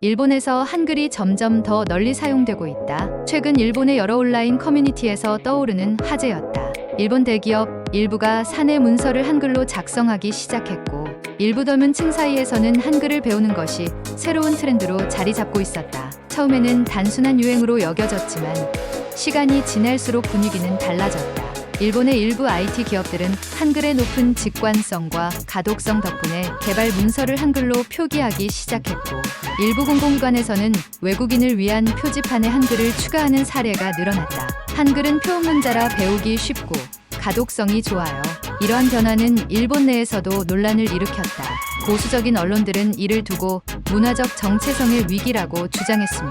일본에서 한글이 점점 더 널리 사용되고 있다. 최근 일본의 여러 온라인 커뮤니티에서 떠오르는 화제였다. 일본 대기업 일부가 사내 문서를 한글로 작성하기 시작했고, 일부 젊은 층 사이에서는 한글을 배우는 것이 새로운 트렌드로 자리 잡고 있었다. 처음에는 단순한 유행으로 여겨졌지만 시간이 지날수록 분위기는 달라졌다. 일본의 일부 IT 기업들은 한글의 높은 직관성과 가독성 덕분에 개발 문서를 한글로 표기하기 시작했고, 일부 공공기관에서는 외국인을 위한 표지판에 한글을 추가하는 사례가 늘어났다. 한글은 표문자라 배우기 쉽고 가독성이 좋아요. 이러한 변화는 일본 내에서도 논란을 일으켰다. 보수적인 언론들은 이를 두고 문화적 정체성의 위기라고 주장했으며,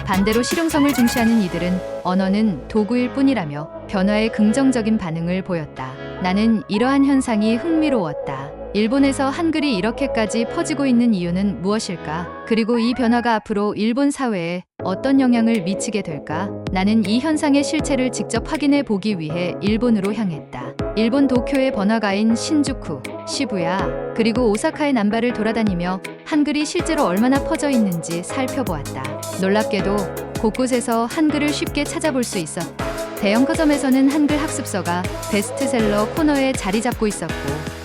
반대로 실용성을 중시하는 이들은 언어는 도구일 뿐이라며 변화에 긍정적인 반응을 보였다. 나는 이러한 현상이 흥미로웠다. 일본에서 한글이 이렇게까지 퍼지고 있는 이유는 무엇일까? 그리고 이 변화가 앞으로 일본 사회에 어떤 영향을 미치게 될까? 나는 이 현상의 실체를 직접 확인해 보기 위해 일본으로 향했다. 일본 도쿄의 번화가인 신주쿠, 시부야, 그리고 오사카의 남바를 돌아다니며 한글이 실제로 얼마나 퍼져 있는지 살펴보았다. 놀랍게도 곳곳에서 한글을 쉽게 찾아볼 수 있었다. 대형 서점에서는 한글 학습서가 베스트셀러 코너에 자리 잡고 있었고,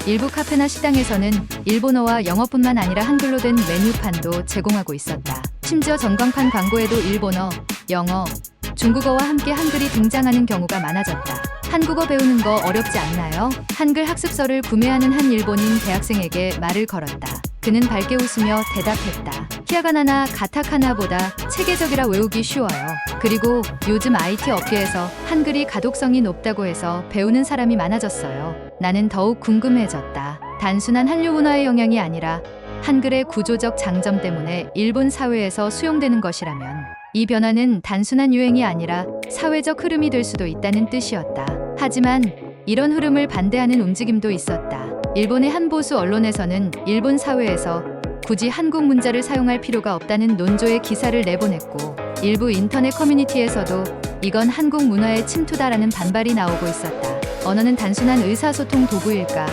일부 카페나 식당에서는 일본어와 영어뿐만 아니라 한글로 된 메뉴판도 제공하고 있었다. 심지어 전광판 광고에도 일본어, 영어, 중국어와 함께 한글이 등장하는 경우가 많아졌다. 한국어 배우는 거 어렵지 않나요? 한글 학습서를 구매하는 한 일본인 대학생에게 말을 걸었다. 그는 밝게 웃으며 대답했다. 히라가나나 가타카나보다 체계적이라 외우기 쉬워요. 그리고 요즘 IT 업계에서 한글이 가독성이 높다고 해서 배우는 사람이 많아졌어요. 나는 더욱 궁금해졌다. 단순한 한류 문화의 영향이 아니라 한글의 구조적 장점 때문에 일본 사회에서 수용되는 것이라면, 이 변화는 단순한 유행이 아니라 사회적 흐름이 될 수도 있다는 뜻이었다. 하지만 이런 흐름을 반대하는 움직임도 있었다. 일본의 한 보수 언론에서는 일본 사회에서 굳이 한국 문자를 사용할 필요가 없다는 논조의 기사를 내보냈고, 일부 인터넷 커뮤니티에서도 이건 한국 문화의 침투다라는 반발이 나오고 있었다. 언어는 단순한 의사소통 도구일까?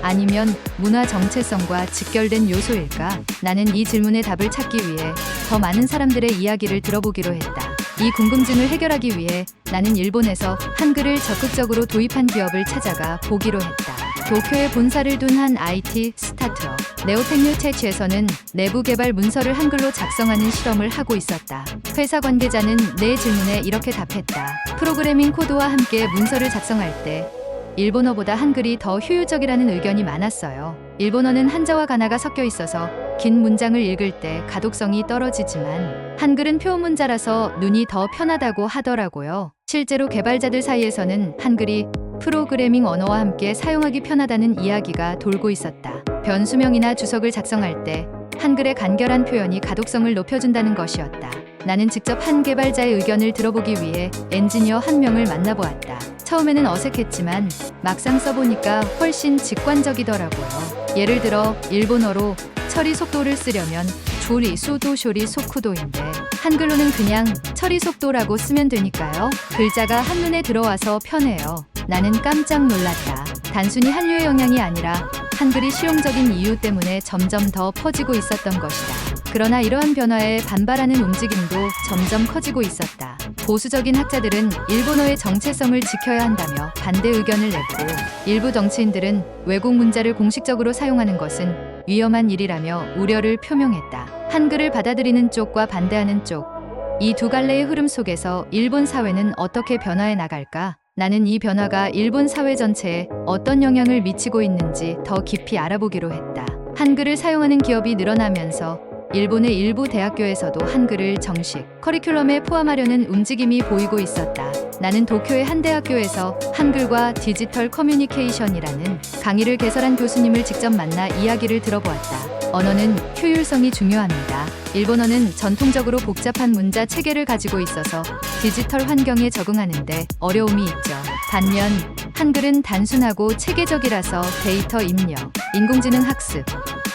아니면 문화 정체성과 직결된 요소일까? 나는 이 질문의 답을 찾기 위해 더 많은 사람들의 이야기를 들어보기로 했다. 이 궁금증을 해결하기 위해 나는 일본에서 한글을 적극적으로 도입한 기업을 찾아가 보기로 했다. 도쿄에 본사를 둔 한 IT 스타트업 네오텍뉴테치에서는 내부 개발 문서를 한글로 작성하는 실험을 하고 있었다. 회사 관계자는 내 질문에 이렇게 답했다. 프로그래밍 코드와 함께 문서를 작성할 때 일본어보다 한글이 더 효율적이라는 의견이 많았어요. 일본어는 한자와 가나가 섞여 있어서 긴 문장을 읽을 때 가독성이 떨어지지만, 한글은 표문자라서 눈이 더 편하다고 하더라고요. 실제로 개발자들 사이에서는 한글이 프로그래밍 언어와 함께 사용하기 편하다는 이야기가 돌고 있었다. 변수명이나 주석을 작성할 때 한글의 간결한 표현이 가독성을 높여준다는 것이었다. 나는 직접 한 개발자의 의견을 들어보기 위해 엔지니어 한 명을 만나보았다. 처음에는 어색했지만 막상 써보니까 훨씬 직관적이더라고요. 예를 들어 일본어로 처리 속도를 쓰려면 조리 수도쇼리 소쿠도인데, 한글로는 그냥 처리 속도라고 쓰면 되니까요. 글자가 한눈에 들어와서 편해요. 나는 깜짝 놀랐다. 단순히 한류의 영향이 아니라 한글이 실용적인 이유 때문에 점점 더 퍼지고 있었던 것이다. 그러나 이러한 변화에 반발하는 움직임도 점점 커지고 있었다. 보수적인 학자들은 일본어의 정체성을 지켜야 한다며 반대 의견을 냈고, 일부 정치인들은 외국 문자를 공식적으로 사용하는 것은 위험한 일이라며 우려를 표명했다. 한글을 받아들이는 쪽과 반대하는 쪽, 이 두 갈래의 흐름 속에서 일본 사회는 어떻게 변화해 나갈까? 나는 이 변화가 일본 사회 전체에 어떤 영향을 미치고 있는지 더 깊이 알아보기로 했다. 한글을 사용하는 기업이 늘어나면서 일본의 일부 대학교에서도 한글을 정식 커리큘럼에 포함하려는 움직임이 보이고 있었다. 나는 도쿄의 한 대학교에서 한글과 디지털 커뮤니케이션이라는 강의를 개설한 교수님을 직접 만나 이야기를 들어보았다. 언어는 효율성이 중요합니다. 일본어는 전통적으로 복잡한 문자 체계를 가지고 있어서 디지털 환경에 적응하는데 어려움이 있죠. 반면 한글은 단순하고 체계적이라서 데이터 입력, 인공지능 학습,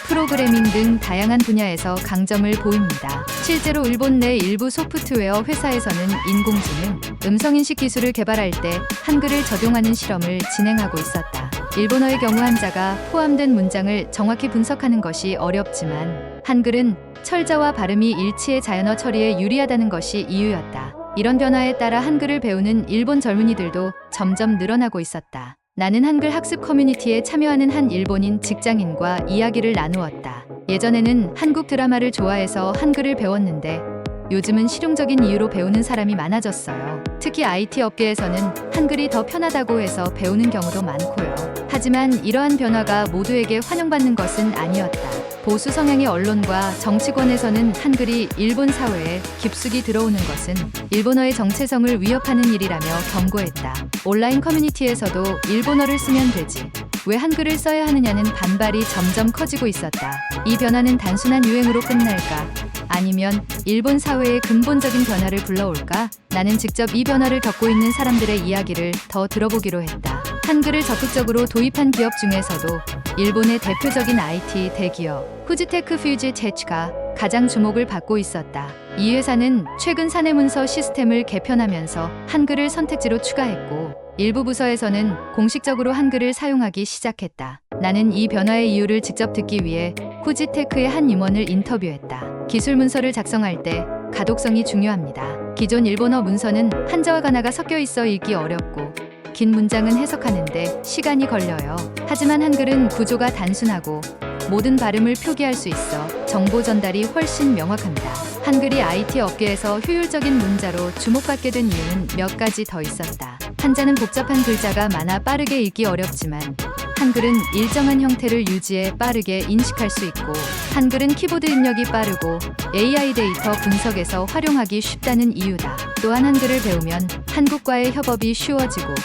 프로그래밍 등 다양한 분야에서 강점을 보입니다. 실제로 일본 내 일부 소프트웨어 회사에서는 인공지능, 음성인식 기술을 개발할 때 한글을 적용하는 실험을 진행하고 있었다. 일본어의 경우 한자가 포함된 문장을 정확히 분석하는 것이 어렵지만, 한글은 철자와 발음이 일치해 자연어 처리에 유리하다는 것이 이유였다. 이런 변화에 따라 한글을 배우는 일본 젊은이들도 점점 늘어나고 있었다. 나는 한글 학습 커뮤니티에 참여하는 한 일본인 직장인과 이야기를 나누었다. 예전에는 한국 드라마를 좋아해서 한글을 배웠는데 요즘은 실용적인 이유로 배우는 사람이 많아졌어요. 특히 IT 업계에서는 한글이 더 편하다고 해서 배우는 경우도 많고요. 하지만 이러한 변화가 모두에게 환영받는 것은 아니었다. 보수 성향의 언론과 정치권에서는 한글이 일본 사회에 깊숙이 들어오는 것은 일본어의 정체성을 위협하는 일이라며 경고했다. 온라인 커뮤니티에서도 일본어를 쓰면 되지, 왜 한글을 써야 하느냐는 반발이 점점 커지고 있었다. 이 변화는 단순한 유행으로 끝날까? 아니면 일본 사회의 근본적인 변화를 불러올까? 나는 직접 이 변화를 겪고 있는 사람들의 이야기를 더 들어보기로 했다. 한글을 적극적으로 도입한 기업 중에서도 일본의 대표적인 IT 대기업 후지테크 퓨지테치가 가장 주목을 받고 있었다. 이 회사는 최근 사내 문서 시스템을 개편하면서 한글을 선택지로 추가했고 일부 부서에서는 공식적으로 한글을 사용하기 시작했다. 나는 이 변화의 이유를 직접 듣기 위해 후지테크의 한 임원을 인터뷰했다. 기술 문서를 작성할 때 가독성이 중요합니다. 기존 일본어 문서는 한자와 가나가 섞여 있어 읽기 어렵고 긴 문장은 해석하는데 시간이 걸려요. 하지만 한글은 구조가 단순하고 모든 발음을 표기할 수 있어 정보 전달이 훨씬 명확합니다. 한글이 IT 업계에서 효율적인 문자로 주목받게 된 이유는 몇 가지 더 있었다. 한자는 복잡한 글자가 많아 빠르게 읽기 어렵지만 한글은 일정한 형태를 유지해 빠르게 인식할 수 있고 한글은 키보드 입력이 빠르고 AI 데이터 분석에서 활용하기 쉽다는 이유다. 또한 한글을 배우면 한국과의 협업이 쉬워지고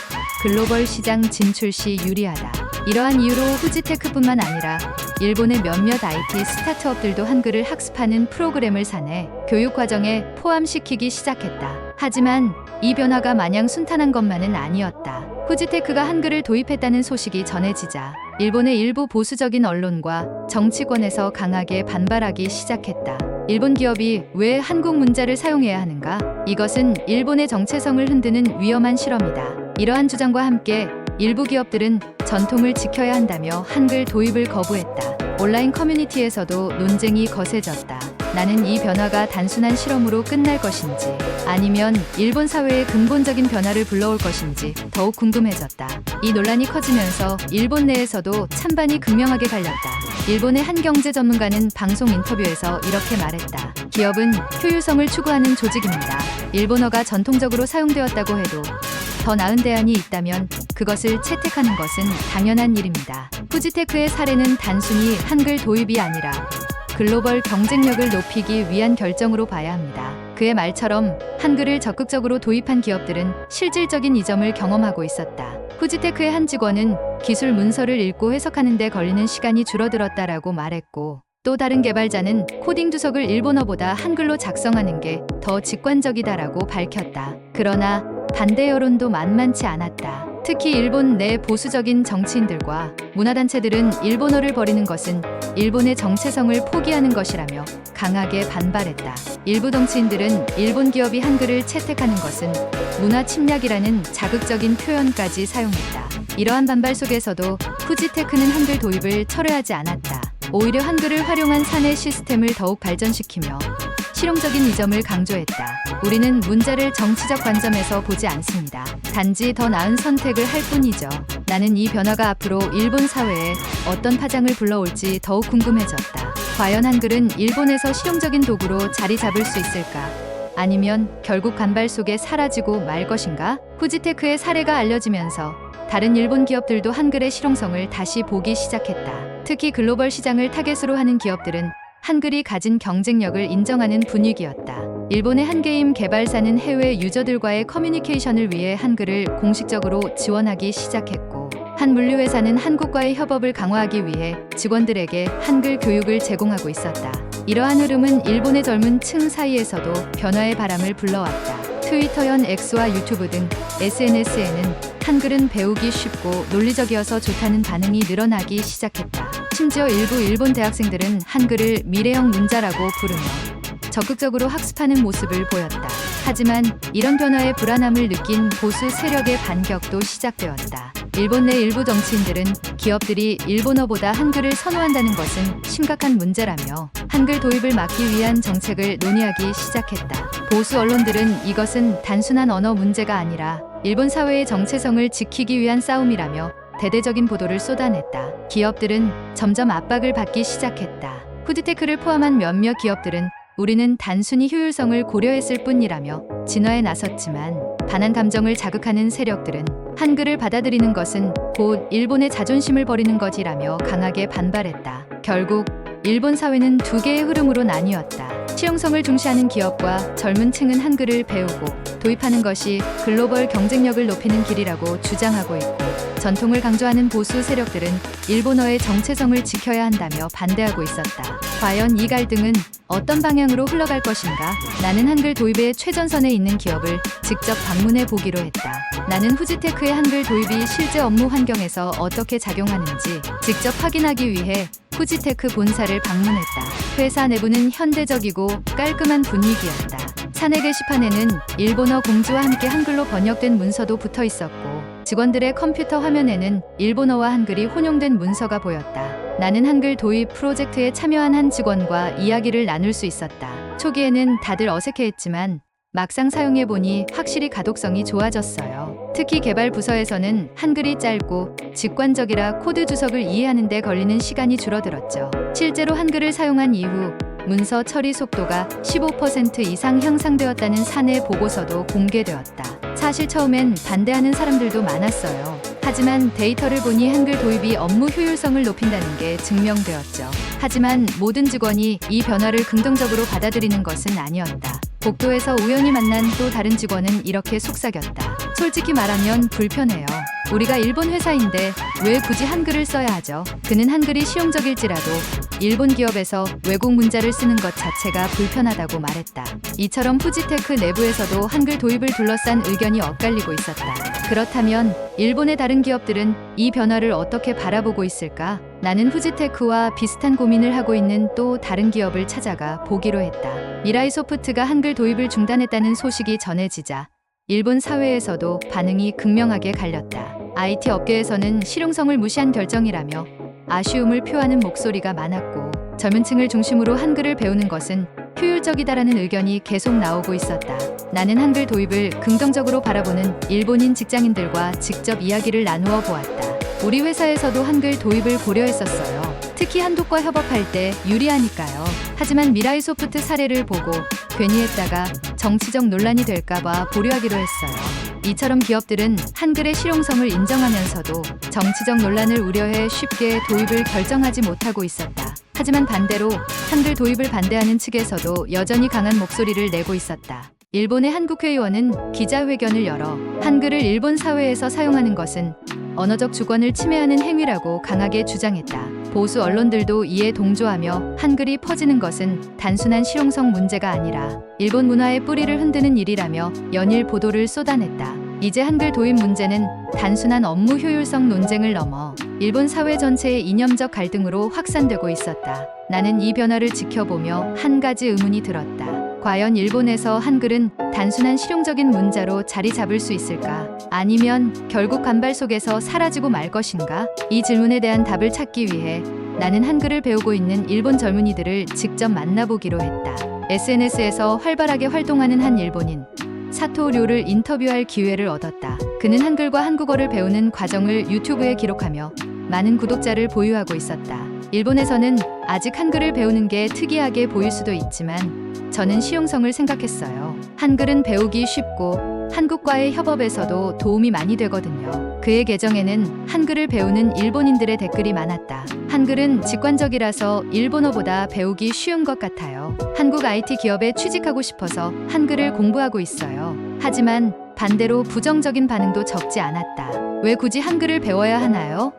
글로벌 시장 진출 시 유리하다. 이러한 이유로 후지테크뿐만 아니라 일본의 몇몇 IT 스타트업들도 한글을 학습하는 프로그램을 사내 교육 과정에 포함시키기 시작했다. 하지만 이 변화가 마냥 순탄한 것만은 아니었다. 후지테크가 한글을 도입했다는 소식이 전해지자 일본의 일부 보수적인 언론과 정치권에서 강하게 반발하기 시작했다. 일본 기업이 왜 한국 문자를 사용해야 하는가? 이것은 일본의 정체성을 흔드는 위험한 실험이다. 이러한 주장과 함께 일부 기업들은 전통을 지켜야 한다며 한글 도입을 거부했다. 온라인 커뮤니티에서도 논쟁이 거세졌다. 나는 이 변화가 단순한 실험으로 끝날 것인지 아니면 일본 사회의 근본적인 변화를 불러올 것인지 더욱 궁금해졌다. 이 논란이 커지면서 일본 내에서도 찬반이 극명하게 갈렸다. 일본의 한 경제 전문가는 방송 인터뷰에서 이렇게 말했다. 기업은 효율성을 추구하는 조직입니다. 일본어가 전통적으로 사용되었다고 해도 더 나은 대안이 있다면 그것을 채택하는 것은 당연한 일입니다. 후지테크의 사례는 단순히 한글 도입이 아니라 글로벌 경쟁력을 높이기 위한 결정으로 봐야 합니다. 그의 말처럼 한글을 적극적으로 도입한 기업들은 실질적인 이점을 경험하고 있었다. 후지테크의 한 직원은 기술 문서를 읽고 해석하는 데 걸리는 시간이 줄어들었다라고 말했고 또 다른 개발자는 코딩 주석을 일본어보다 한글로 작성하는 게 더 직관적이다라고 밝혔다. 그러나 반대 여론도 만만치 않았다. 특히 일본 내 보수적인 정치인들과 문화단체들은 일본어를 버리는 것은 일본의 정체성을 포기하는 것이라며 강하게 반발했다. 일부 정치인들은 일본 기업이 한글을 채택하는 것은 문화 침략이라는 자극적인 표현까지 사용했다. 이러한 반발 속에서도 후지테크는 한글 도입을 철회하지 않았다. 오히려 한글을 활용한 사내 시스템을 더욱 발전시키며 실용적인 이점을 강조했다. 우리는 문자를 정치적 관점에서 보지 않습니다. 단지 더 나은 선택을 할 뿐이죠. 나는 이 변화가 앞으로 일본 사회에 어떤 파장을 불러올지 더욱 궁금해졌다. 과연 한글은 일본에서 실용적인 도구로 자리 잡을 수 있을까? 아니면 결국 간발 속에 사라지고 말 것인가? 후지테크의 사례가 알려지면서 다른 일본 기업들도 한글의 실용성을 다시 보기 시작했다. 특히 글로벌 시장을 타겟으로 하는 기업들은 한글이 가진 경쟁력을 인정하는 분위기였다. 일본의 한 게임 개발사는 해외 유저들과의 커뮤니케이션을 위해 한글을 공식적으로 지원하기 시작했고 한 물류회사는 한국과의 협업을 강화하기 위해 직원들에게 한글 교육을 제공하고 있었다. 이러한 흐름은 일본의 젊은 층 사이에서도 변화의 바람을 불러왔다. 트위터 현 X와 유튜브 등 SNS에는 한글은 배우기 쉽고 논리적이어서 좋다는 반응이 늘어나기 시작했다. 심지어 일부 일본 대학생들은 한글을 미래형 문자라고 부르며 적극적으로 학습하는 모습을 보였다. 하지만 이런 변화에 불안함을 느낀 보수 세력의 반격도 시작되었다. 일본 내 일부 정치인들은 기업들이 일본어보다 한글을 선호한다는 것은 심각한 문제라며 한글 도입을 막기 위한 정책을 논의하기 시작했다. 보수 언론들은 이것은 단순한 언어 문제가 아니라 일본 사회의 정체성을 지키기 위한 싸움이라며 대대적인 보도를 쏟아냈다. 기업들은 점점 압박을 받기 시작했다. 푸드테크를 포함한 몇몇 기업들은 우리는 단순히 효율성을 고려했을 뿐이라며 진화에 나섰지만 반한 감정을 자극하는 세력들은 한글을 받아들이는 것은 곧 일본의 자존심을 버리는 것이라며 강하게 반발했다. 결국 일본 사회는 두 개의 흐름으로 나뉘었다. 실용성을 중시하는 기업과 젊은 층은 한글을 배우고 도입하는 것이 글로벌 경쟁력을 높이는 길이라고 주장하고 있고, 전통을 강조하는 보수 세력들은 일본어의 정체성을 지켜야 한다며 반대하고 있었다. 과연 이 갈등은 어떤 방향으로 흘러갈 것인가? 나는 한글 도입의 최전선에 있는 기업을 직접 방문해 보기로 했다. 나는 후지테크의 한글 도입이 실제 업무 환경에서 어떻게 작용하는지 직접 확인하기 위해 후지테크 본사를 방문했다. 회사 내부는 현대적이고 깔끔한 분위기였다. 사내 게시판에는 일본어 공지와 함께 한글로 번역된 문서도 붙어 있었고, 직원들의 컴퓨터 화면에는 일본어와 한글이 혼용된 문서가 보였다. 나는 한글 도입 프로젝트에 참여한 한 직원과 이야기를 나눌 수 있었다. 초기에는 다들 어색해했지만 막상 사용해보니 확실히 가독성이 좋아졌어요. 특히 개발 부서에서는 한글이 짧고 직관적이라 코드 주석을 이해하는 데 걸리는 시간이 줄어들었죠. 실제로 한글을 사용한 이후 문서 처리 속도가 15% 이상 향상되었다는 사내 보고서도 공개되었다. 사실 처음엔 반대하는 사람들도 많았어요. 하지만 데이터를 보니 한글 도입이 업무 효율성을 높인다는 게 증명되었죠. 하지만 모든 직원이 이 변화를 긍정적으로 받아들이는 것은 아니었다. 복도에서 우연히 만난 또 다른 직원은 이렇게 속삭였다. 솔직히 말하면 불편해요. 우리가 일본 회사인데 왜 굳이 한글을 써야 하죠? 그는 한글이 실용적일지라도 일본 기업에서 외국 문자를 쓰는 것 자체가 불편하다고 말했다. 이처럼 후지테크 내부에서도 한글 도입을 둘러싼 의견이 엇갈리고 있었다. 그렇다면 일본의 다른 기업들은 이 변화를 어떻게 바라보고 있을까? 나는 후지테크와 비슷한 고민을 하고 있는 또 다른 기업을 찾아가 보기로 했다. 미라이 소프트가 한글 도입을 중단했다는 소식이 전해지자 일본 사회에서도 반응이 극명하게 갈렸다. IT 업계에서는 실용성을 무시한 결정이라며 아쉬움을 표하는 목소리가 많았고, 젊은 층을 중심으로 한글을 배우는 것은 효율적이다라는 의견이 계속 나오고 있었다. 나는 한글 도입을 긍정적으로 바라보는 일본인 직장인들과 직접 이야기를 나누어 보았다. 우리 회사에서도 한글 도입을 고려했었어요. 특히 한국과 협업할 때 유리하니까요. 하지만 미라이 소프트 사례를 보고 괜히 했다가 정치적 논란이 될까봐 보류하기로 했어요. 이처럼 기업들은 한글의 실용성을 인정하면서도 정치적 논란을 우려해 쉽게 도입을 결정하지 못하고 있었다. 하지만 반대로 한글 도입을 반대하는 측에서도 여전히 강한 목소리를 내고 있었다. 일본의 한국회의원은 기자회견을 열어 한글을 일본 사회에서 사용하는 것은 언어적 주권을 침해하는 행위라고 강하게 주장했다. 보수 언론들도 이에 동조하며 한글이 퍼지는 것은 단순한 실용성 문제가 아니라 일본 문화의 뿌리를 흔드는 일이라며 연일 보도를 쏟아냈다. 이제 한글 도입 문제는 단순한 업무 효율성 논쟁을 넘어 일본 사회 전체의 이념적 갈등으로 확산되고 있었다. 나는 이 변화를 지켜보며 한 가지 의문이 들었다. 과연 일본에서 한글은 단순한 실용적인 문자로 자리 잡을 수 있을까? 아니면 결국 간발 속에서 사라지고 말 것인가? 이 질문에 대한 답을 찾기 위해 나는 한글을 배우고 있는 일본 젊은이들을 직접 만나보기로 했다. SNS에서 활발하게 활동하는 한 일본인 사토 료를 인터뷰할 기회를 얻었다. 그는 한글과 한국어를 배우는 과정을 유튜브에 기록하며 많은 구독자를 보유하고 있었다. 일본에서는 아직 한글을 배우는 게 특이하게 보일 수도 있지만 저는 실용성을 생각했어요. 한글은 배우기 쉽고 한국과의 협업에서도 도움이 많이 되거든요. 그의 계정에는 한글을 배우는 일본인들의 댓글이 많았다. 한글은 직관적이라서 일본어보다 배우기 쉬운 것 같아요. 한국 IT 기업에 취직하고 싶어서 한글을 공부하고 있어요. 하지만 반대로 부정적인 반응도 적지 않았다. 왜 굳이 한글을 배워야 하나요?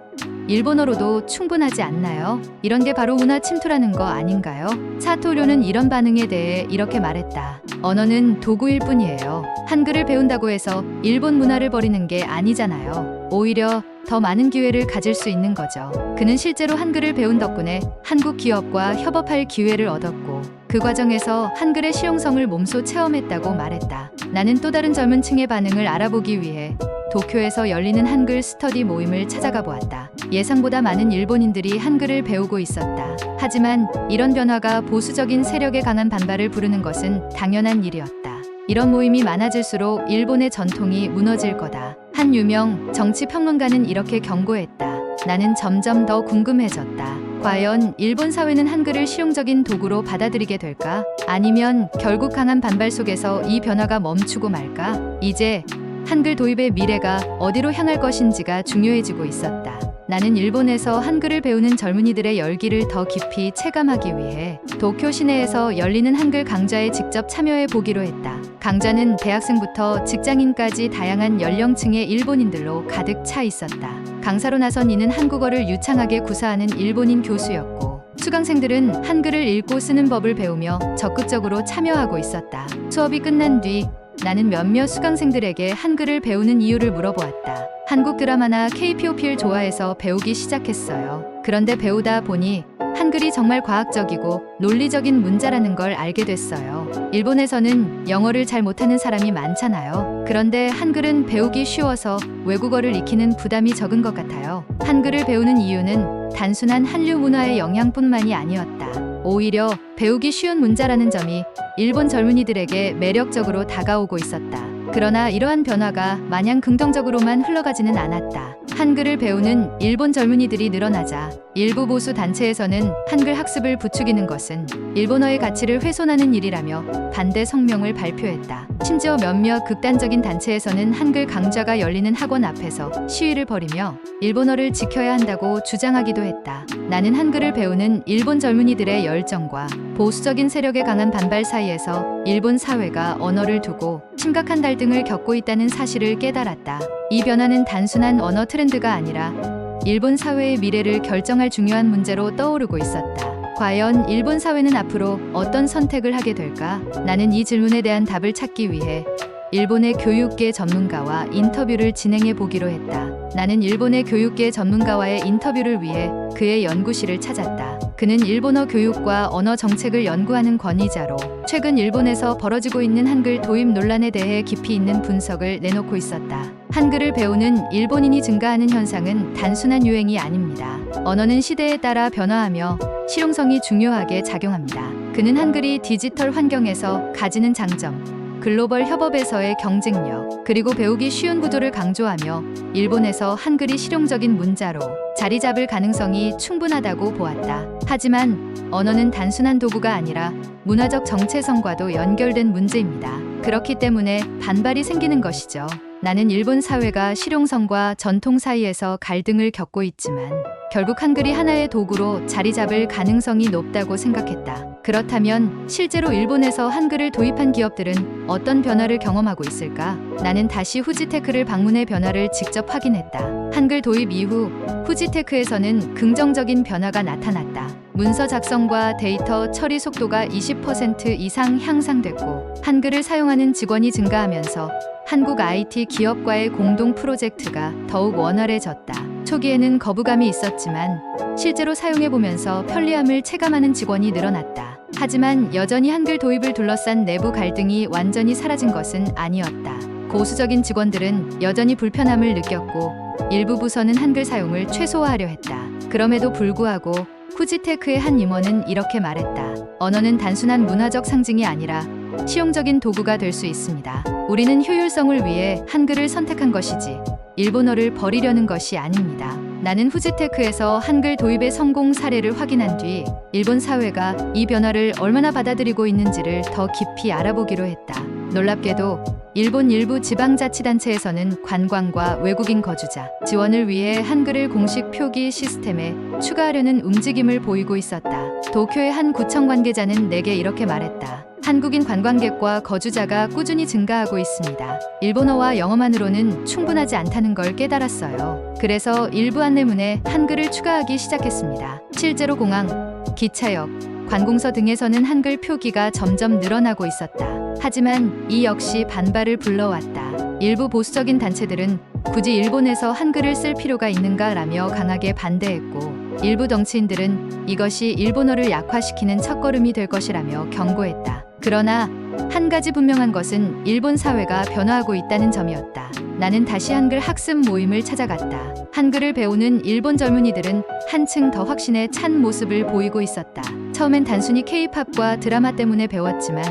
일본어로도 충분하지 않나요? 이런 게 바로 문화 침투라는 거 아닌가요? 사토료는 이런 반응에 대해 이렇게 말했다. 언어는 도구일 뿐이에요. 한글을 배운다고 해서 일본 문화를 버리는 게 아니잖아요. 오히려 더 많은 기회를 가질 수 있는 거죠. 그는 실제로 한글을 배운 덕분에 한국 기업과 협업할 기회를 얻었고, 그 과정에서 한글의 실용성을 몸소 체험했다고 말했다. 나는 또 다른 젊은 층의 반응을 알아보기 위해 도쿄에서 열리는 한글 스터디 모임을 찾아가 보았다. 예상보다 많은 일본인들이 한글을 배우고 있었다. 하지만 이런 변화가 보수적인 세력의 강한 반발을 부르는 것은 당연한 일이었다. 이런 모임이 많아질수록 일본의 전통이 무너질 거다. 한 유명 정치 평론가는 이렇게 경고했다. 나는 점점 더 궁금해졌다. 과연 일본 사회는 한글을 실용적인 도구로 받아들이게 될까? 아니면 결국 강한 반발 속에서 이 변화가 멈추고 말까? 이제 한글 도입의 미래가 어디로 향할 것인지가 중요해지고 있었다. 나는 일본에서 한글을 배우는 젊은이들의 열기를 더 깊이 체감하기 위해 도쿄 시내에서 열리는 한글 강좌에 직접 참여해 보기로 했다. 강좌는 대학생부터 직장인까지 다양한 연령층의 일본인들로 가득 차 있었다. 강사로 나선 이는 한국어를 유창하게 구사하는 일본인 교수였고, 수강생들은 한글을 읽고 쓰는 법을 배우며 적극적으로 참여하고 있었다. 수업이 끝난 뒤 나는 몇몇 수강생들에게 한글을 배우는 이유를 물어보았다. 한국 드라마나 K-POP를 좋아해서 배우기 시작했어요. 그런데 배우다 보니 한글이 정말 과학적이고 논리적인 문자라는 걸 알게 됐어요. 일본에서는 영어를 잘 못하는 사람이 많잖아요. 그런데 한글은 배우기 쉬워서 외국어를 익히는 부담이 적은 것 같아요. 한글을 배우는 이유는 단순한 한류 문화의 영향뿐만이 아니었다. 오히려 배우기 쉬운 문자라는 점이 일본 젊은이들에게 매력적으로 다가오고 있었다. 그러나 이러한 변화가 마냥 긍정적으로만 흘러가지는 않았다. 한글을 배우는 일본 젊은이들이 늘어나자 일부 보수 단체에서는 한글 학습을 부추기는 것은 일본어의 가치를 훼손하는 일이라며 반대 성명을 발표했다. 심지어 몇몇 극단적인 단체에서는 한글 강좌가 열리는 학원 앞에서 시위를 벌이며 일본어를 지켜야 한다고 주장하기도 했다. 나는 한글을 배우는 일본 젊은이들의 열정과 보수적인 세력의 강한 반발 사이에서 일본 사회가 언어를 두고 심각한 갈등을 겪고 있다는 사실을 깨달았다. 이 변화는 단순한 언어 트렌드가 아니라 일본 사회의 미래를 결정할 중요한 문제로 떠오르고 있었다. 과연 일본 사회는 앞으로 어떤 선택을 하게 될까? 나는 이 질문에 대한 답을 찾기 위해 일본의 교육계 전문가와 인터뷰를 진행해 보기로 했다. 나는 일본의 교육계 전문가와의 인터뷰를 위해 그의 연구실을 찾았다. 그는 일본어 교육과 언어 정책을 연구하는 권위자로 최근 일본에서 벌어지고 있는 한글 도입 논란에 대해 깊이 있는 분석을 내놓고 있었다. 한글을 배우는 일본인이 증가하는 현상은 단순한 유행이 아닙니다. 언어는 시대에 따라 변화하며 실용성이 중요하게 작용합니다. 그는 한글이 디지털 환경에서 가지는 장점, 글로벌 협업에서의 경쟁력, 그리고 배우기 쉬운 구조를 강조하며 일본에서 한글이 실용적인 문자로 자리 잡을 가능성이 충분하다고 보았다. 하지만 언어는 단순한 도구가 아니라 문화적 정체성과도 연결된 문제입니다. 그렇기 때문에 반발이 생기는 것이죠. 나는 일본 사회가 실용성과 전통 사이에서 갈등을 겪고 있지만 결국 한글이 하나의 도구로 자리 잡을 가능성이 높다고 생각했다. 그렇다면 실제로 일본에서 한글을 도입한 기업들은 어떤 변화를 경험하고 있을까? 나는 다시 후지테크를 방문해 변화를 직접 확인했다. 한글 도입 이후 후지테크에서는 긍정적인 변화가 나타났다. 문서 작성과 데이터 처리 속도가 20% 이상 향상됐고 한글을 사용하는 직원이 증가하면서 한국 IT 기업과의 공동 프로젝트가 더욱 원활해졌다. 초기에는 거부감이 있었지만 실제로 사용해보면서 편리함을 체감하는 직원이 늘어났다. 하지만 여전히 한글 도입을 둘러싼 내부 갈등이 완전히 사라진 것은 아니었다. 보수적인 직원들은 여전히 불편함을 느꼈고 일부 부서는 한글 사용을 최소화하려 했다. 그럼에도 불구하고 후지테크의 한 임원은 이렇게 말했다. 언어는 단순한 문화적 상징이 아니라 실용적인 도구가 될 수 있습니다. 우리는 효율성을 위해 한글을 선택한 것이지 일본어를 버리려는 것이 아닙니다. 나는 후지테크에서 한글 도입의 성공 사례를 확인한 뒤 일본 사회가 이 변화를 얼마나 받아들이고 있는지를 더 깊이 알아보기로 했다. 놀랍게도 일본 일부 지방자치단체에서는 관광과 외국인 거주자 지원을 위해 한글을 공식 표기 시스템에 추가하려는 움직임을 보이고 있었다. 도쿄의 한 구청 관계자는 내게 이렇게 말했다. 한국인 관광객과 거주자가 꾸준히 증가하고 있습니다. 일본어와 영어만으로는 충분하지 않다는 걸 깨달았어요. 그래서 일부 안내문에 한글을 추가하기 시작했습니다. 실제로 공항, 기차역, 관공서 등에서는 한글 표기가 점점 늘어나고 있었다. 하지만 이 역시 반발을 불러왔다. 일부 보수적인 단체들은 굳이 일본에서 한글을 쓸 필요가 있는가라며 강하게 반대했고 일부 정치인들은 이것이 일본어를 약화시키는 첫걸음이 될 것이라며 경고했다. 그러나 한 가지 분명한 것은 일본 사회가 변화하고 있다는 점이었다. 나는 다시 한글 학습 모임을 찾아갔다. 한글을 배우는 일본 젊은이들은 한층 더 확신에 찬 모습을 보이고 있었다. 처음엔 단순히 K-팝과 드라마 때문에 배웠지만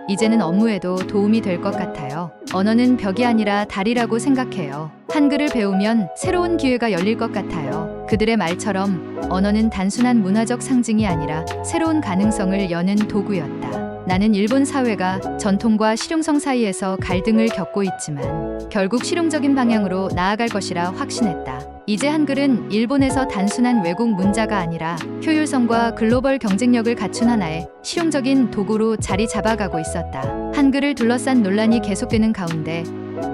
이제는 업무에도 도움이 될 것 같아요. 언어는 벽이 아니라 다리라고 생각해요. 한글을 배우면 새로운 기회가 열릴 것 같아요. 그들의 말처럼 언어는 단순한 문화적 상징이 아니라 새로운 가능성을 여는 도구였다. 나는 일본 사회가 전통과 실용성 사이에서 갈등을 겪고 있지만 결국 실용적인 방향으로 나아갈 것이라 확신했다. 이제 한글은 일본에서 단순한 외국 문자가 아니라 효율성과 글로벌 경쟁력을 갖춘 하나의 실용적인 도구로 자리 잡아가고 있었다. 한글을 둘러싼 논란이 계속되는 가운데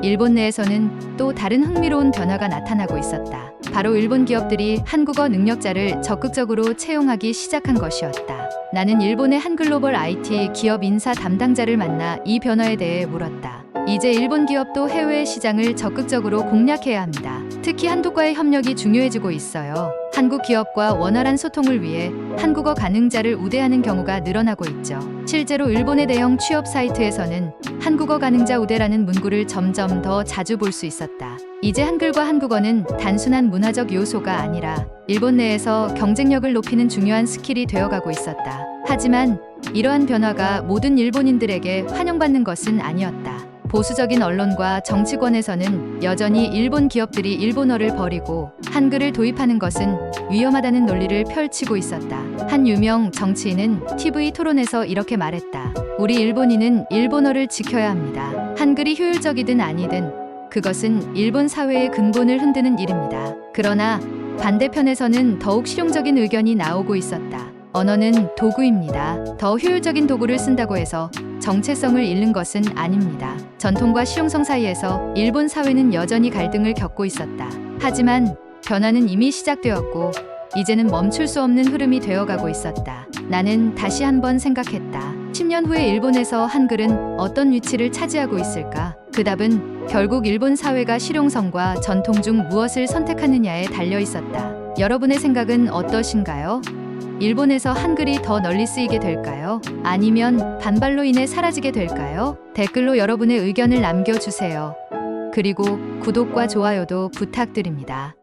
일본 내에서는 또 다른 흥미로운 변화가 나타나고 있었다. 바로 일본 기업들이 한국어 능력자를 적극적으로 채용하기 시작한 것이었다. 나는 일본의 한 글로벌 IT 기업 인사 담당자를 만나 이 변화에 대해 물었다. 이제 일본 기업도 해외 시장을 적극적으로 공략해야 합니다. 특히 한국과의 협력이 중요해지고 있어요. 한국 기업과 원활한 소통을 위해 한국어 가능자를 우대하는 경우가 늘어나고 있죠. 실제로 일본의 대형 취업 사이트에서는 한국어 가능자 우대라는 문구를 점점 더 자주 볼 수 있었다. 이제 한글과 한국어는 단순한 문화적 요소가 아니라 일본 내에서 경쟁력을 높이는 중요한 스킬이 되어가고 있었다. 하지만 이러한 변화가 모든 일본인들에게 환영받는 것은 아니었다. 보수적인 언론과 정치권에서는 여전히 일본 기업들이 일본어를 버리고 한글을 도입하는 것은 위험하다는 논리를 펼치고 있었다. 한 유명 정치인은 TV 토론에서 이렇게 말했다. 우리 일본인은 일본어를 지켜야 합니다. 한글이 효율적이든 아니든 그것은 일본 사회의 근본을 흔드는 일입니다. 그러나 반대편에서는 더욱 실용적인 의견이 나오고 있었다. 언어는 도구입니다. 더 효율적인 도구를 쓴다고 해서 정체성을 잃는 것은 아닙니다. 전통과 실용성 사이에서 일본 사회는 여전히 갈등을 겪고 있었다. 하지만 변화는 이미 시작되었고 이제는 멈출 수 없는 흐름이 되어가고 있었다. 나는 다시 한번 생각했다. 10년 후에 일본에서 한글은 어떤 위치를 차지하고 있을까? 그 답은 결국 일본 사회가 실용성과 전통 중 무엇을 선택하느냐에 달려 있었다. 여러분의 생각은 어떠신가요? 일본에서 한글이 더 널리 쓰이게 될까요? 아니면 반발로 인해 사라지게 될까요? 댓글로 여러분의 의견을 남겨주세요. 그리고 구독과 좋아요도 부탁드립니다.